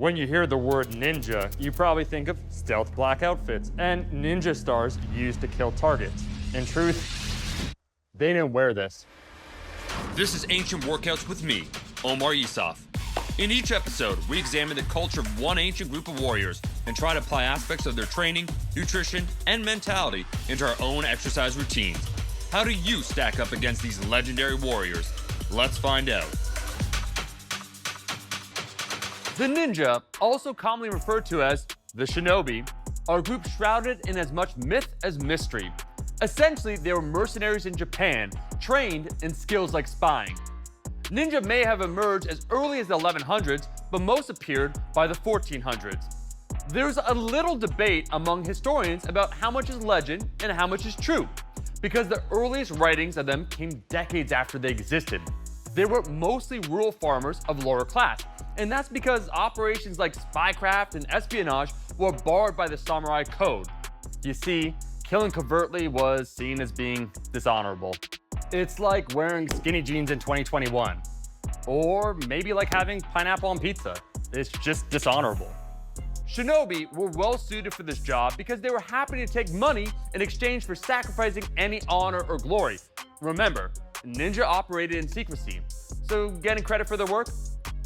When you hear the word ninja, you probably think of stealth black outfits and ninja stars used to kill targets. In truth, they didn't wear this. This is Ancient Workouts with me, Omar Isuf. In each episode, we examine the culture of one ancient group of warriors and try to apply aspects of their training, nutrition, and mentality into our own exercise routines. How do you stack up against these legendary warriors? Let's find out. The ninja, also commonly referred to as the shinobi, are a group shrouded in as much myth as mystery. Essentially, they were mercenaries in Japan, trained in skills like spying. Ninja may have emerged as early as the 1100s, but most appeared by the 1400s. There's a little debate among historians about how much is legend and how much is true, because the earliest writings of them came decades after they existed. They were mostly rural farmers of lower class, and that's because operations like spycraft and espionage were barred by the samurai code. You see, killing covertly was seen as being dishonorable. It's like wearing skinny jeans in 2021. Or maybe like having pineapple on pizza. It's just dishonorable. Shinobi were well suited for this job because they were happy to take money in exchange for sacrificing any honor or glory. Remember, ninja operated in secrecy, so getting credit for their work?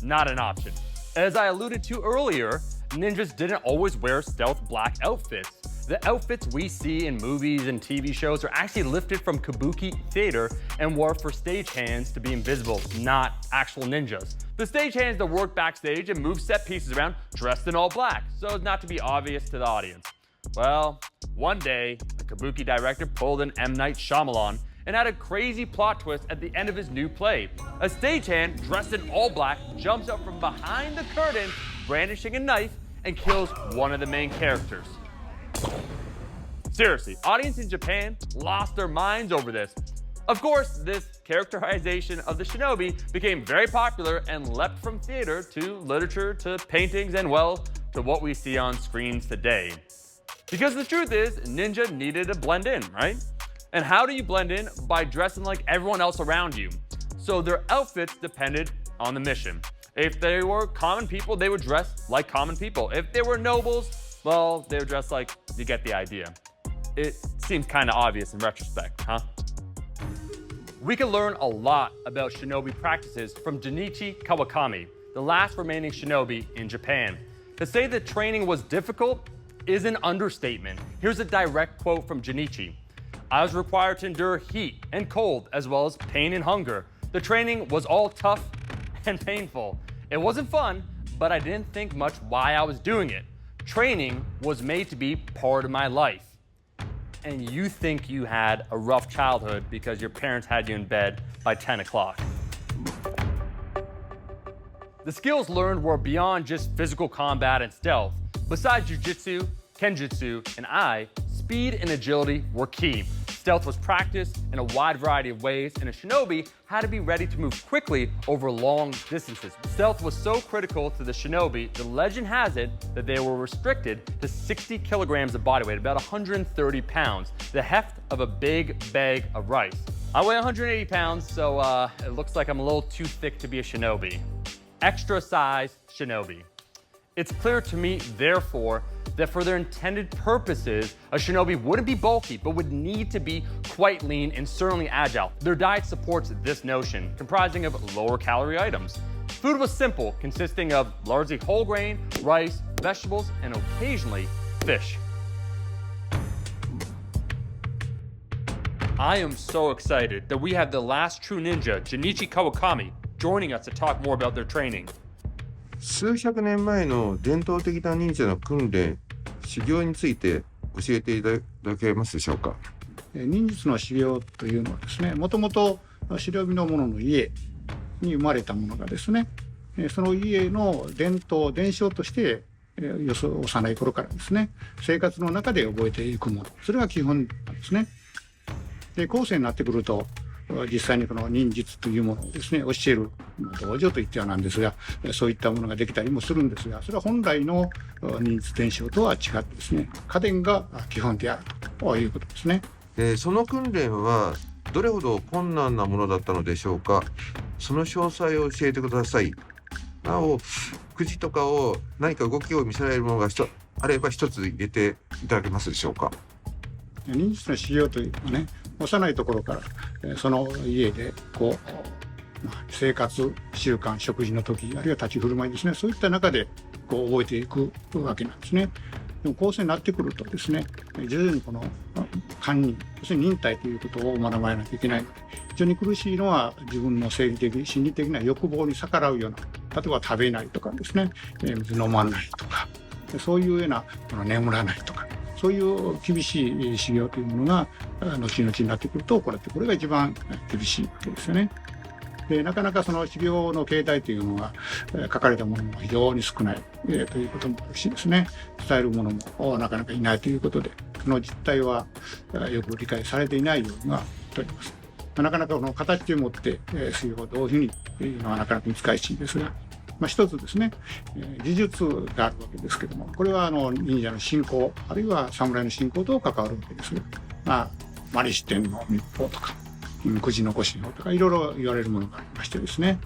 Not an option. As I alluded to earlier, ninjas didn't always wear stealth black outfits. The outfits we see in movies and TV shows are actually lifted from kabuki theater and wore for stagehands to be invisible, not actual ninjas. The stagehands that work backstage and move set pieces around dressed in all black, so as not to be obvious to the audience. Well, one day, the kabuki director pulled an M. Night Shyamalan and had a crazy plot twist at the end of his new play. A stagehand dressed in all black jumps up from behind the curtain, brandishing a knife, and kills one of the main characters. Seriously, audience in Japan lost their minds over this. Of course, this characterization of the shinobi became very popular and leapt from theater to literature to paintings and, well, to what we see on screens today. Because the truth is, ninja needed to blend in, right? And how do you blend in? By dressing like everyone else around you. So their outfits depended on the mission. If they were common people, they would dress like common people. If they were nobles, well, they would dress like, you get the idea. It seems kind of obvious in retrospect, huh? We can learn a lot about shinobi practices from Jinichi Kawakami, the last remaining shinobi in Japan. To say that training was difficult is an understatement. Here's a direct quote from Jinichi. I was required to endure heat and cold as well as pain and hunger. The training was all tough and painful. It wasn't fun, but I didn't think much why I was doing it. Training was made to be part of my life. And you think you had a rough childhood because your parents had you in bed by 10 o'clock. The skills learned were beyond just physical combat and stealth. Besides jujitsu, kenjutsu, and ai, speed and agility were key. Stealth was practiced in a wide variety of ways, and a shinobi had to be ready to move quickly over long distances. Stealth was so critical to the shinobi, the legend has it that they were restricted to 60 kilograms of body weight, about 130 pounds, the heft of a big bag of rice. I weigh 180 pounds, so it looks like I'm a little too thick to be a shinobi. Extra size shinobi. It's clear to me, therefore, that for their intended purposes, a shinobi wouldn't be bulky, but would need to be quite lean and certainly agile. Their diet supports this notion, comprising of lower calorie items. Food was simple, consisting of largely whole grain, rice, vegetables, and occasionally fish. I am so excited that we have the last true ninja, Jinichi Kawakami, joining us to talk more about their training. 数百年前の伝統的な忍者の訓練、修行について教えていただけますでしょうか。忍術の修行というのはですね、もともと白身の者の家に生まれたものがですね、その家の伝統伝承として幼い頃からですね、生活の中で覚えていくもの、それが基本なんですね。で、後世になってくると実際にこの忍術というものをですね教える道場といってはなんですが、そういったものができたりもするんですが、それは本来の忍術伝承とは違ってですね、家伝が基本であるということですね。その訓練はどれほど困難なものだったのでしょうか。その詳細を教えてください。なお、くじとかを何か動きを見せられるものがあれば一つ入れていただけますでしょうか。忍術の修行というのはね、幼いところからその家でこう生活習慣、食事の時、あるいは立ち振る舞いですね、そういった中でこう覚えていくわけなんですね。でも高専になってくるとですね、徐々にこの堪忍、要するに忍耐ということを学ばなきゃいけないので、非常に苦しいのは自分の生理的、心理的な欲望に逆らうような、例えば食べないとかですね、水飲まないとか、そういうような眠らないとか、そういう厳しい修行というものが後々になってくるとこれが一番厳しいわけですよね。でなかなかその修行の形態というのが書かれたものも非常に少ないということもあるしですね、伝えるものもなかなかいないということで、その実態はよく理解されていないようにはしております。なかなかこの形を持って修行をどういうふうにというのはなかなか難しいですが、一つですね、技術があるわけですけども、これは忍者の信仰、あるいは侍の信仰と関わるわけですが、摩利支天の密法とか、くじのご神法とかいろいろ言われるものがありましてですね、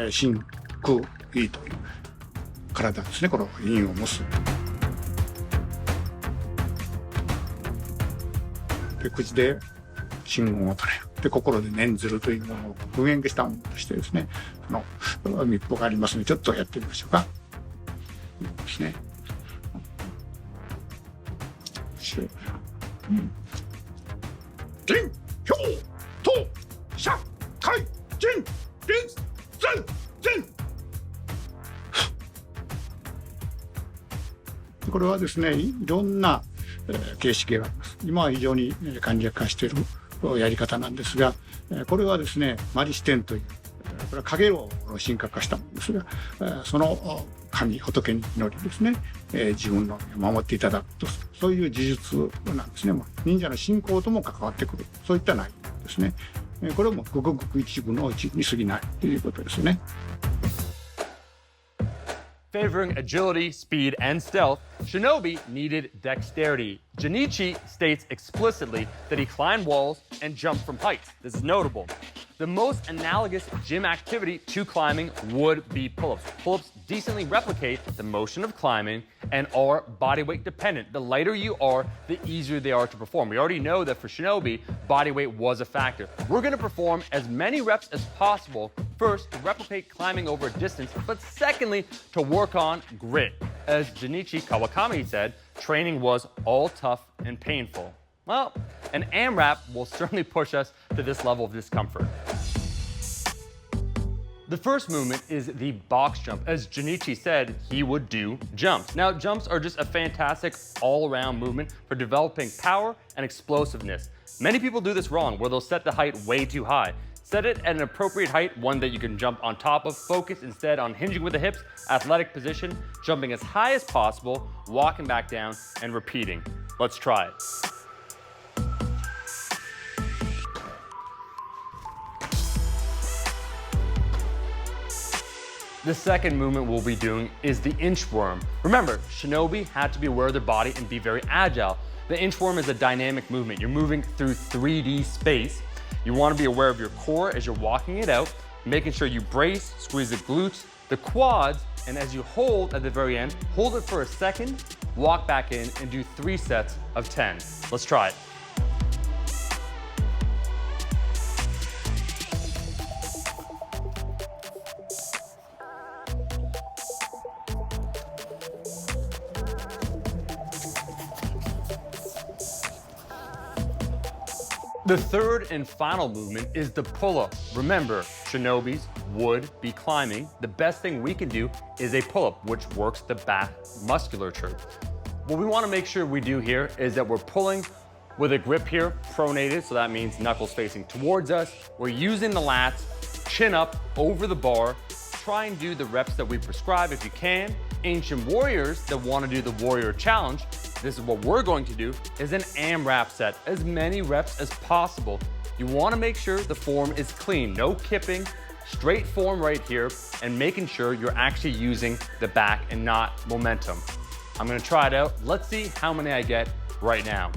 心空意という体ですね、この陰を持つ。で口で真言を唱える。で心で念ずるというものを具現化したものとしてですね、その密法がありますので、ちょっとやってみましょうか。ですね。金、氷、と、しゃ、かい、じん、りん、ぜん、ぜん。これはですね、いろんな形式があります。今は非常に簡略化しているやり方なんですが、これはですね、摩利支天という、これは影を神格化したものですが、その神仏に祈りですね、自分の身を守っていただくと、そういう呪術なんですね。忍者の信仰とも関わってくる、そういった内容ですね。これもごくごく一部の一部に過ぎないということですね。Favoring agility, speed, and stealth, Shinobi needed dexterity. Jinichi states explicitly that he climbed walls and jumped from heights. This is notable. The most analogous gym activity to climbing would be pull-ups. Pull-ups decently replicate the motion of climbing and are body weight dependent. The lighter you are, the easier they are to perform. We already know that for Shinobi, body weight was a factor. We're going to perform as many reps as possible. First, to replicate climbing over a distance, but secondly, to work on grit. As Jinichi Kawakami said, training was all tough and painful. Well, an AMRAP will certainly push us to this level of discomfort. The first movement is the box jump. As Jinichi said, he would do jumps. Now, jumps are just a fantastic all-around movement for developing power and explosiveness. Many people do this wrong, where they'll set the height way too high. Set it at an appropriate height, one that you can jump on top of. Focus instead on hinging with the hips, athletic position, jumping as high as possible, walking back down, and repeating. Let's try it. The second movement we'll be doing is the inchworm. Remember, Shinobi had to be aware of their body and be very agile. The inchworm is a dynamic movement. You're moving through 3D space. You want to be aware of your core as you're walking it out, making sure you brace, squeeze the glutes, the quads, and as you hold at the very end, hold it for a second, walk back in, and do 3 sets of 10. Let's try it. The third and final movement is the pull-up. Remember, Shinobis would be climbing. The best thing we can do is a pull-up, which works the back musculature. What we want to make sure we do here is that we're pulling with a grip here, pronated, so that means knuckles facing towards us. We're using the lats, chin up over the bar. Try and do the reps that we prescribe if you can. Ancient warriors that want to do the warrior challenge, this is what we're going to do, is an AMRAP set, as many reps as possible. You want to make sure the form is clean, no kipping, straight form right here, and making sure you're actually using the back and not momentum. I'm going to try it out. Let's see how many I get right now.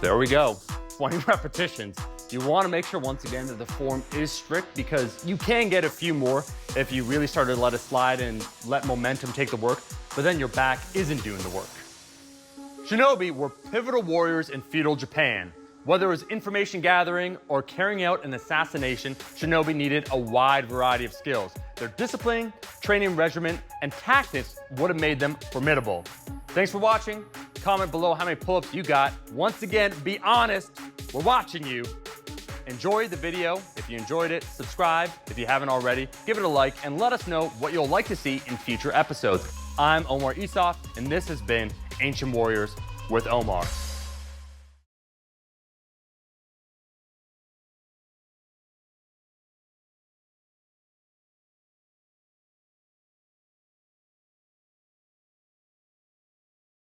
There we go, 20 repetitions. You want to make sure, once again, that the form is strict, because you can get a few more if you really started to let it slide and let momentum take the work, but then your back isn't doing the work. Shinobi were pivotal warriors in feudal Japan. Whether it was information gathering or carrying out an assassination, Shinobi needed a wide variety of skills. Their discipline, training regimen, and tactics would have made them formidable. Thanks for watching. Comment below how many pull-ups you got. Once again, be honest. We're watching you. Enjoy the video. If you enjoyed it, subscribe if you haven't already. Give it a like and let us know what you'll like to see in future episodes. I'm Omar Isuf, and this has been Ancient Warriors with Omar.